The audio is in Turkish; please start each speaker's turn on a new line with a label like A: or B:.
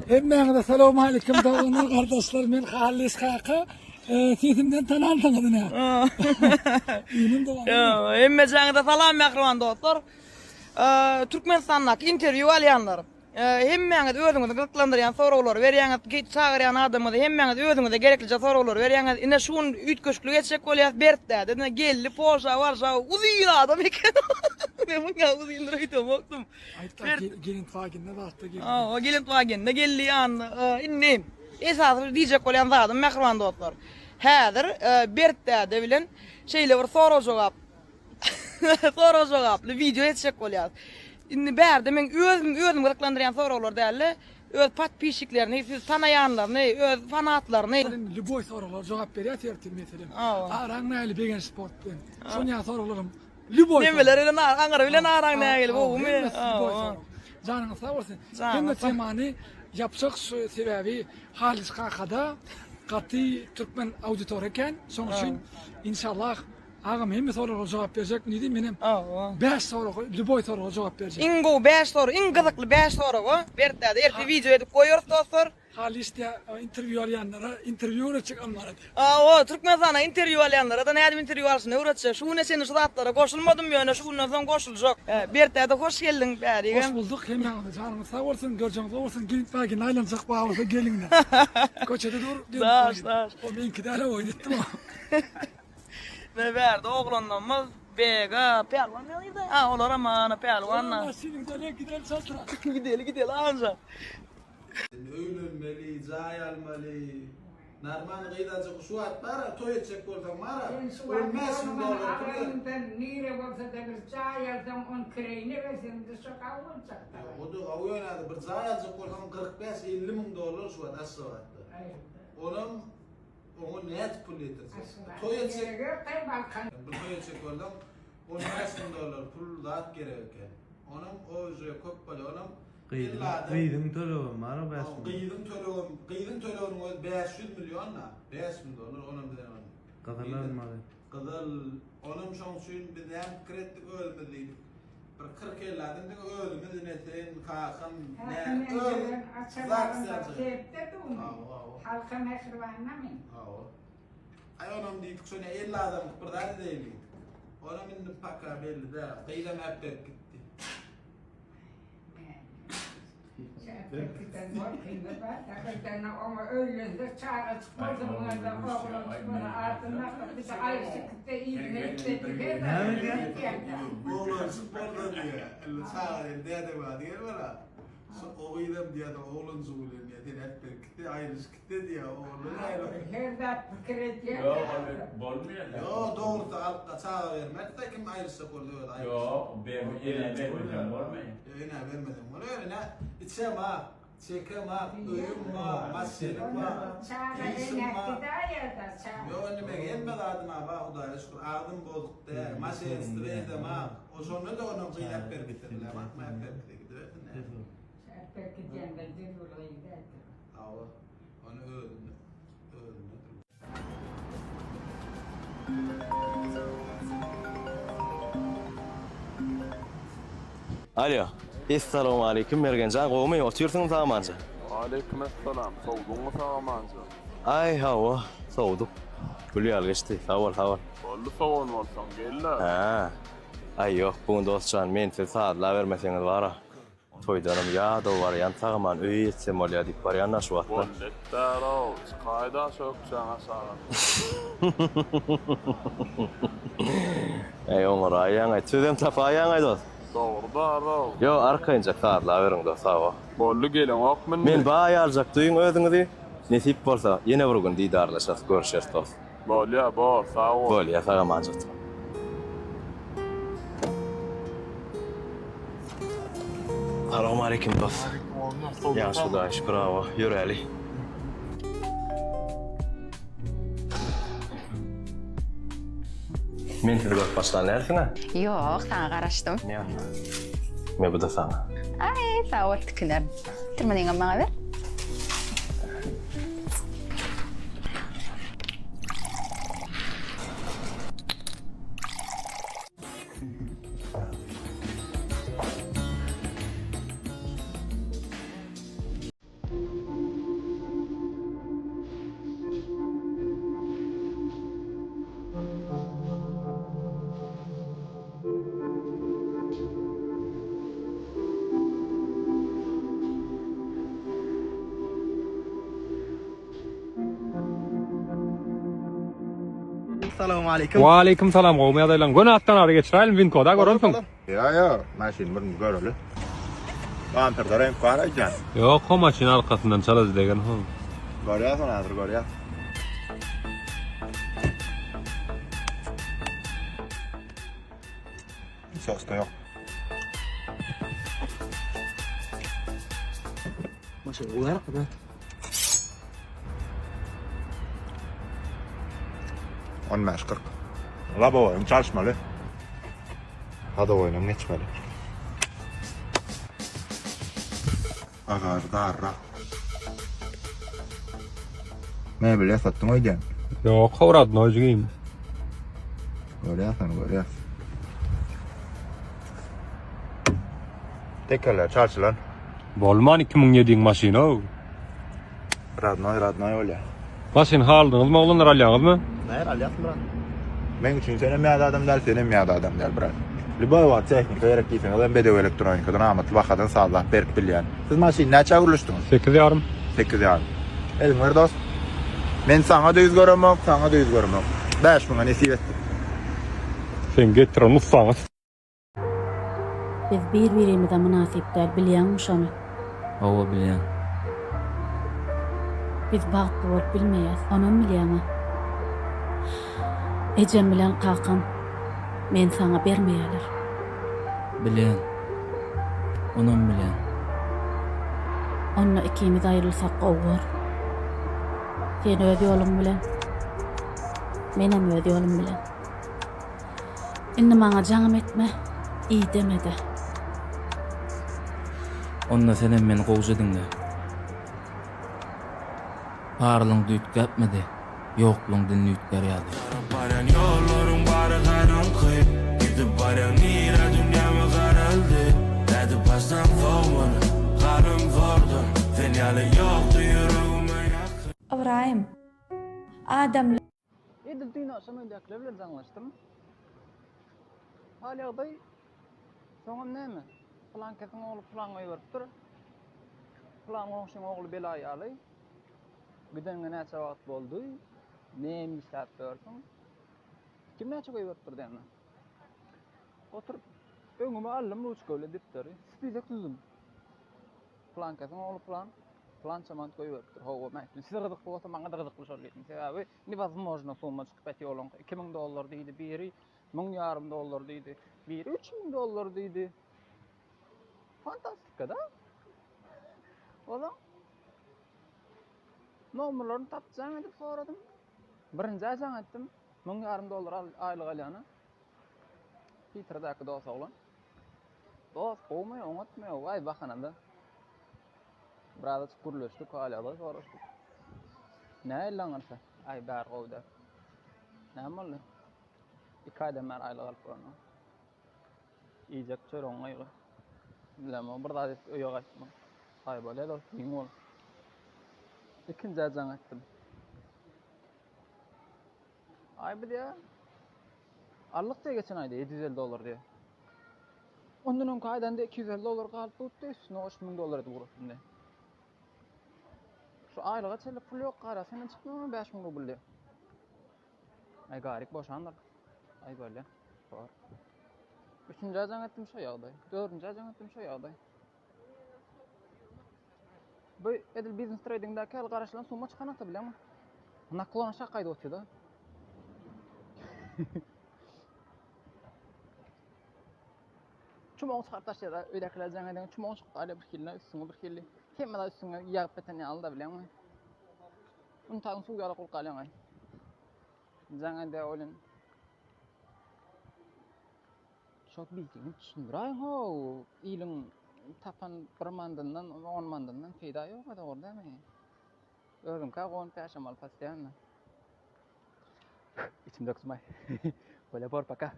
A: Hemmenize selamun aleyküm dağınır kardeşler, men Halis Kaka. Sesimden tanaldınız ne? İyiyim de var.
B: Hemmecäňize salam mähriban dostlar. Türkmenistan'daki interview alýanlar. Hemmeňiz özüňizi gyklandyrýan soraglar berýäňiz, çagyrýan adamyzy hemmeňiz özüňize gereklice soraglar berýäňiz. Ine şuň ütköşkülük etjek bolýar bertde. Dedi geldi Polşa Warşawa uzyn adam eken. Men muňa uzyndyr aýtmokdum.
A: Gelintwagen'de wagtda geldi.
B: O Gelintwagen'de geldi ýan innem. Esasy diýjek bolýan zadym mähriban dostlar. Häzir bertde bilen şeýle bir soraw jogap. Soraw jogaply video etjek bolýar. Indi bärde men özüm gyklandyrýan sorawlar däli, öz patpişiklerini, siz tanaýanlaryny, öz fanatlaryny.
A: Любой soraglar jogap berýär tertip meselem. Araň näli begen sport bilen. Şoňa soraglarym любой.
B: Nemeler bilen aňara bilen araň nägil bu me.
A: Janyňyz sag bolsun. Hem temany yapsak sebebi Halis Kaka'da gaty türkmen auditor eken. Şoň üçin inşallah ağam hem sorulara jogap berjek. Ne diýim menem? 5 soruga, любой soruga jogap berjek.
B: Ingo 5 soru, iň gyzykly 5 soruga berdi. Erti video edip goýýar dostlar.
A: Halis'te interview alyanlara interview öğretecek onlara.
B: O Türkmenistan'a interview alyanlara da nädem interview alsyny öğretjek. Şuňa seni şu zatlara goşulmadym ýöne şundan soň goşuljak. Berdi de hoş geldin bäri.
A: Hoş bulduk. Hem canım sağ olsun, görjüňiz olsun. Gelintwagen aylanjak bagymyza gelingler. Köçede dur.
B: Daş.
A: O menki de ala oýnatdy.
B: Ne berdi oglandanmaz bega pelwan ýa-da. Olar amana pelwanna.
A: Senin de gidelim satıra.
B: Gideli anja.
C: Öýlenmeli, jaý almaly. Narman gydajy şuwat bar, toý etjek bolsaň mara. Ölmäsin dolar.
D: Ben nire bolsa da bir jaý alsam on kireyne versin de şoka bolacak.
C: Odu awyňady bir jaý alyjak bolsaň 45-50 miň dolar şuwat aswatdy. Onuň net pul ýetirjek. Toý etjek. Bir toý etjek bolsaň 15 miň dolar pul zat gerek eken. Onuň oýje köp bolýar.
E: Gıydın töleğim var o 5 milyon.
C: Gıydın töleğinin öz 500 milyon na. 5 milyon dolar onun bilen.
E: Kadarlar mı?
C: Kadar onun şoň üçin biz hem kreditlik ölmediydik. Bir 40 ýyllardan da ölmedi neten kakan ne
D: Halka mehribanna men.
C: Ay onam diýdik şoňa 50 adam bir daha diýdik. Onam indi pakka belli de gıydam hep gitti.
D: Hakikaten var kıymet var. Hakikaten ama öyleyse çağrı çıkmazsa bunlardan oğlan çıkmazsa ardından bir de ayrışıkta iyi niyetledik.
C: Oğlan sporda diye. Çağrı dede var diye bana. O gıydam diye de oğlan zuğulun niyeti hep gitti ayrışıkta diye oğlan ayrı.
D: Her dat kredi.
F: Yok bolmuyor.
C: Yo doğrusu altta çağrı vermez de kim ayrışık oluyor ayrışık.
F: Yok ben yine vermeyeceğim olmuyor.
C: Yine vermedim. Öyle ne? İçem ha, çekem ha, öyüm ha, masyelim ha, giysim ha. Yo önüme gelmedi adım ha, bak o da şükür ağdım bozuk de, masyeyi istireydem ha. O sonra da onun kıynak bergitirler, bakma hep bergitir gidiyor.
D: Belki cennetin olayı da.
C: Ava, onu öldüm.
G: Alo. Assalamu alaykum Mergencan. Gomy oturýarsyňyz zamança.
H: Aleykümselam. Soğuduğumu sağlamanca.
G: Ay hawa, sowduk. Gülýär geçdi. Sağ ol.
H: Oldu soğun olsan gelle.
G: Ha. Ay ýok, bugun dostcan men size saatla bermeseňiz bara. Toýdanam ýa-da bar, ýantagaman öýe etsem bolýar diýip barýanlar şu wagtda.
H: Bolletdaro, qaýda sökçäň aşağı.
G: Ey oňar aýaňa, tüzem tapaýaňa dost.
H: Doğru.
G: Yo, arkaýynja saatla beriň dost, sağ ol.
H: Bollu gelen okmen.
G: Men baýarjak duýun özüňizi. Nesip bolsa, ýene bir gün diýdarlaşas, görüşýäs dost.
H: Bolya, bol, sağ ol.
G: Bol, ýa-da manjat. Assalamu alaykum dost. Ýaşy da şükür awa, ýöräli. Men sizi görüp başlan näsiňe?
I: Yok, sana garaşdym.
G: Ne? Me bu da sana.
I: Ay, sağ ol tüküner. Tırmanayın bana ver.
C: Assalamu alaikum.
J: Wa alaikum salam gowmy adaylan. Gönü attan ara geçirelim Vinko'da görürsün.
C: Ya, maşin bir göreli. Banterda renk var ekan.
J: Yok, o maşin arkasından çalaz degen ho.
C: Görýärsiň hazır görýär. Sos da yok.
B: Maşa ular kadar.
C: On meşkır. Laba oyun çalışmalı. Hadi oyunum geçmeli. Agar darra. Ne bile sattın oydan.
J: Yok, hawrad nojgim.
C: Görýärsiň. Tekerler çarşılan.
J: Bolman 2007 maşina o.
C: Radnoy öyle.
J: Maşin haldınız mı oğlanlar alýaňyz mı?
C: Ne alyapsın brat? Men üçün senem ýa-da adam däl, senem ýa-da adam däl brat. Liboy wagt teknika gerekdiýse, adam bedew elektronikadan amatly wakadan sağlam berk bilýän. Siz maşyny näçe guruluşdyňyz?
J: 8,5.
C: 8,5. Elmer dost. Men sana da 100 göremem, sana da 100 göremem. 5.000 nesip etdim.
J: Sen getir onu sana.
K: Biz bir-birimize münasipler bilýänmiş onu.
L: Owa bilýän.
K: Biz bagtly bolup bilmeýäs, onam bilýärmi? Ejem bilen kakam men sana bermeýärler.
L: Bilýän. Onam bilýän.
K: Onna ikimiz aýrylsak gowur. Sen öz ýolun bilen, menem öz ýolum bilen. Indi maňa jaňym etme, iyi demede.
L: Onda senem meni gowjadyň da. Parlyň düýt gapmady. Ýokluňdan nüýtger ýaly. Baran ýollaryň bary garanky. Gidip baran nira dünýäme garaldy. Dädi pasdan fawman, garym wardym. Sen ýaly ýokdy ýüregime ýakyn.
K: Ibrahim, adam
B: Edil düýnä şamyndakylar bilen zaňlaşdym. Hal ýagdaý soňam näme? Plan kesin oğlu plan öýberipdir. Plan oňşyň ogly bela ýaly. Güdenine näçe wagt boldy? Näme işläp berdiň? Kim näçe öýberipdir diýende. Oturup öňüme alym ruçka ile dipteri. Spizek tüzdüm. Plan kesin ogly plan çamant öýberipdir. Howa mäkli. Size gyzyk bolsa maňa da gyzykly şol getdi. Sebäbi невозможно summa çykyp etýärler. $2000 diýdi, biri $1,500 diýdi, biri $3,000 diýdi. Fantastika da. Ola. Nomerlerini tapjaň edip soradym. Birinji ajaň etdim. $1,500 aýlyk alýany. Peterdaky dost oglan. Dost gowmy oňatmy, vay bahananda. Brada çykurlaşdyk, alýada soraşdyk. Näme laňarsa? Ay bar gowda. Näme boldy? 2 aýdan bäri aýlyk alyp barna. Ýejek çöreň aýgy. Bilmem, bir daha öýe gaýtma. Ay bolýar da, giň bol. İkinji ajaň etdim. Ay bilýär. Allyk geçen aýda $750 diye. Ondan öňki aýdan $250 galyp tutdy, üstüne $3,000 edip gurupdy. Şu aýlyga çelip pul ýok, gara senden çykmamy 5.000 rubl. Ay garyk boşandyk. Ay bolýar. Bar. Üçüncü ajaň etdim şo ýagdaý. Dördüncü ajaň etdim şo ýagdaý. Bu edil business tradingdäki hal garaşlan summa çykanakda bilemmi? Naklana şakaýda otdy da. Çumoň çykartaş ýa-da öýdekiler jaň edin çumoň çykdy ala bir kilne üstüne bir killi. Hemme da üstüne ýagyp beten ýaly da bilemmi? Unu taýyn suw ýala kul galýan ay. Jaň ede olen. Şok bildiğin düşündüray ho. İliň tapan 1 mandyndan 10 mandyndan peýda ýok da orda mı? Özüm ka gon paşamal pastiýan. İçimde kusmay. Böyle por pa acá.